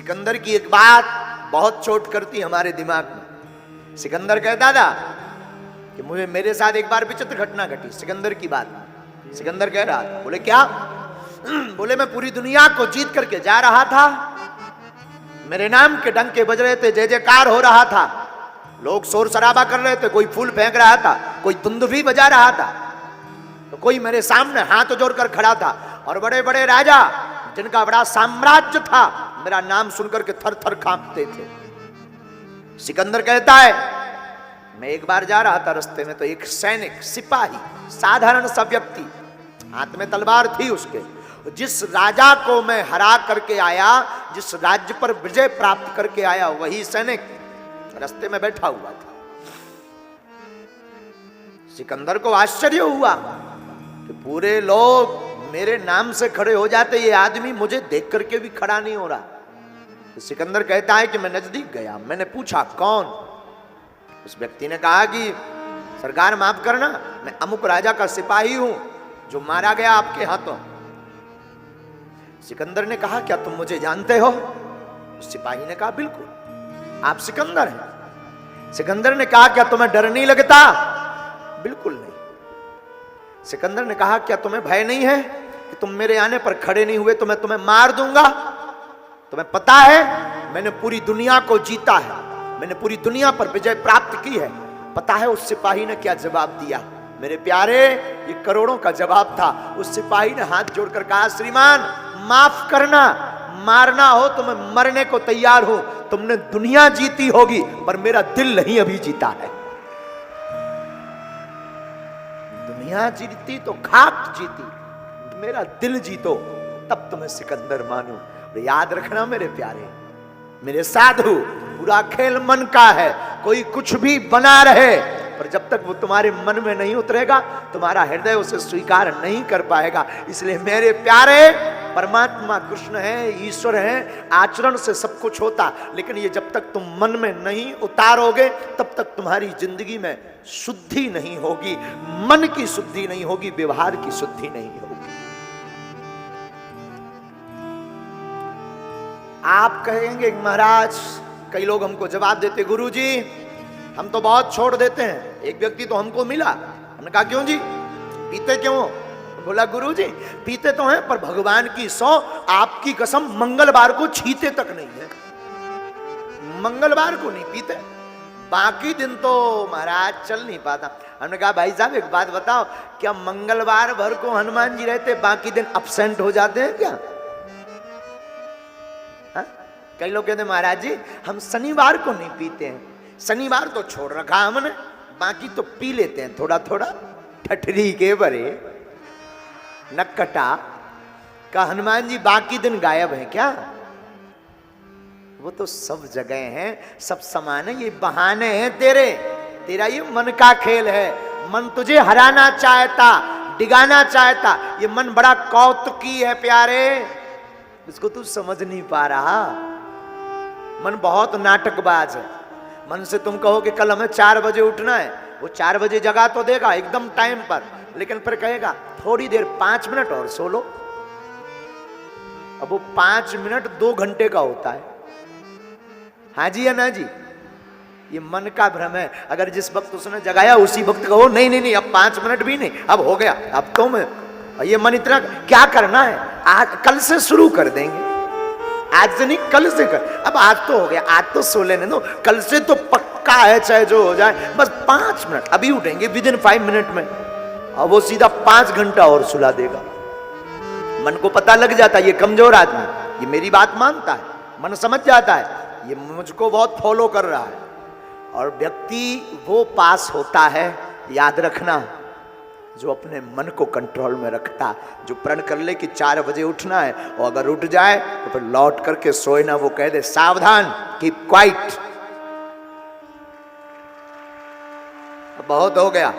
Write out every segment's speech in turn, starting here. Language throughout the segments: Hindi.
सिकंदर की एक बात बहुत चोट करती हमारे दिमाग में। सिकंदर कहता था कि मुझे मेरे साथ एक बार विचित्र घटना घटी। सिकंदर की बात, सिकंदर कह रहा था, बोले क्या? बोले मैं पूरी दुनिया को जीत करके जा रहा था, मेरे नाम के डंके बज रहे थे, जय जयकार हो रहा था, लोग शोर शराबा कर रहे थे, कोई फूल फेंक रहा था, कोई दुंदुभी बजा रहा था, तो कोई मेरे सामने हाथ जोड़कर खड़ा था और बड़े बड़े राजा जिनका बड़ा साम्राज्य था मेरा नाम सुनकर के थर थर कांपते थे। सिकंदर कहता है मैं एक बार जा रहा था रास्ते में, तो एक सैनिक सिपाही साधारण सा व्यक्ति, हाथ में तलवार थी उसके, जिस राजा को मैं हरा करके आया, जिस राज्य पर विजय प्राप्त करके आया, वही सैनिक रास्ते में बैठा हुआ था। सिकंदर को आश्चर्य हुआ कि पूरे लोग मेरे नाम से खड़े हो जाते, ये आदमी मुझे देख करके भी खड़ा नहीं हो रहा। तो सिकंदर कहता है कि मैं नजदीक गया, मैंने पूछा कौन? उस व्यक्ति ने कहा कि सरकार माफ करना, मैं अमुक राजा का सिपाही हूं जो मारा गया आपके हाथों। सिकंदर ने कहा क्या तुम मुझे जानते हो? सिपाही ने कहा बिल्कुल, आप सिकंदर हैं। सिकंदर ने कहा क्या तुम्हें डर नहीं लगता? बिल्कुल नहीं। सिकंदर ने कहा क्या तुम्हें भय नहीं है कि तुम मेरे आने पर खड़े नहीं हुए तो मैं तुम्हें मार दूंगा? तुम्हें पता है मैंने पूरी दुनिया को जीता है, मैंने पूरी दुनिया पर विजय प्राप्त की है। पता है उस सिपाही ने क्या जवाब दिया? मेरे प्यारे, ये करोड़ों का जवाब था। उस सिपाही ने हाथ जोड़कर कहा श्रीमान माफ करना, मारना हो तो मैं मरने को तैयार हूं। तुमने दुनिया जीती होगी पर मेरा दिल नहीं अभी जीता है। दुनिया जीती तो खाक जीती, मेरा दिल जीतो तब तुम्हें सिकंदर मानूं। याद रखना मेरे प्यारे, मेरे साधु, पूरा खेल मन का है। कोई कुछ भी बना रहे पर जब तक वो तुम्हारे मन में नहीं उतरेगा तुम्हारा हृदय उसे स्वीकार नहीं कर पाएगा। इसलिए मेरे प्यारे, परमात्मा कृष्ण है, ईश्वर है, आचरण से सब कुछ होता, लेकिन ये जब तक तुम मन में नहीं उतारोगे तब तक तुम्हारी जिंदगी में शुद्धि नहीं होगी, मन की शुद्धि नहीं होगी, व्यवहार की शुद्धि नहीं होगी। आप कहेंगे महाराज, कई लोग हमको जवाब देते गुरुजी हम तो बहुत छोड़ देते हैं। एक व्यक्ति तो हमको मिला, हमने कहा क्यों जी, पीते क्यों? बोला गुरुजी पीते तो हैं पर भगवान की सौ आपकी कसम मंगलवार को छीते तक नहीं है, मंगलवार को नहीं पीते, बाकी दिन तो महाराज चल नहीं पाता। हमने कहा भाई साहब एक बात बताओ, क्या मंगलवार भर को हनुमान जी रहते बाकी दिन अब्सेंट हो जाते हैं क्या? कई लोग कहते महाराज जी हम शनिवार को नहीं पीते हैं, शनिवार तो छोड़ रखा हमने, बाकी तो पी लेते हैं थोड़ा थोड़ा। ठठरी के बरे नक्कटा का हनुमान जी बाकी दिन गायब है क्या? वो तो सब जगह हैं, सब समान है, ये बहाने हैं तेरे, तेरा ये मन का खेल है। मन तुझे हराना चाहता, डिगाना चाहता, ये मन बड़ा कौतुकी है प्यारे, इसको तू समझ नहीं पा रहा। मन बहुत नाटकबाज है। मन से तुम कहो कि कल हमें 4 बजे उठना है, वो 4 बजे जगा तो देगा एकदम टाइम पर, लेकिन फिर कहेगा थोड़ी देर 5 मिनट और सो लो। अब वो 5 मिनट 2 घंटे का होता है। हाँ जी या ना जी? ये मन का भ्रम है। अगर जिस वक्त उसने जगाया उसी वक्त कहो नहीं नहीं नहीं अब 5 मिनट भी नहीं, अब हो गया, अब तो मैं, ये मन इतना क्या करना है, आज कल से शुरू कर देंगे, आज से नहीं कल से कर, अब आज तो हो गया, आज तो सो लेने दो, कल से तो पक्का है चाहे जो हो जाए, बस 5 मिनट अभी उठेंगे विदिन 5 मिनट में, और वो सीधा 5 घंटा और सुला देगा। मन को पता लग जाता है ये कमजोर आदमी, ये मेरी बात मानता है, मन समझ जाता है ये मुझको बहुत फॉलो कर रहा है, और व्यक्ति वो पास होता है, याद रखना, जो अपने मन को कंट्रोल में रखता, जो प्रण कर ले कि 4 बजे उठना है और अगर उठ जाए तो फिर लौट करके सोए ना, वो कह दे सावधान, कीप क्वाइट, बहुत हो गया,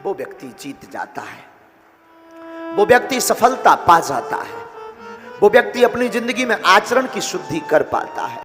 वो व्यक्ति जीत जाता है, वो व्यक्ति सफलता पा जाता है, वो व्यक्ति अपनी जिंदगी में आचरण की शुद्धि कर पाता है।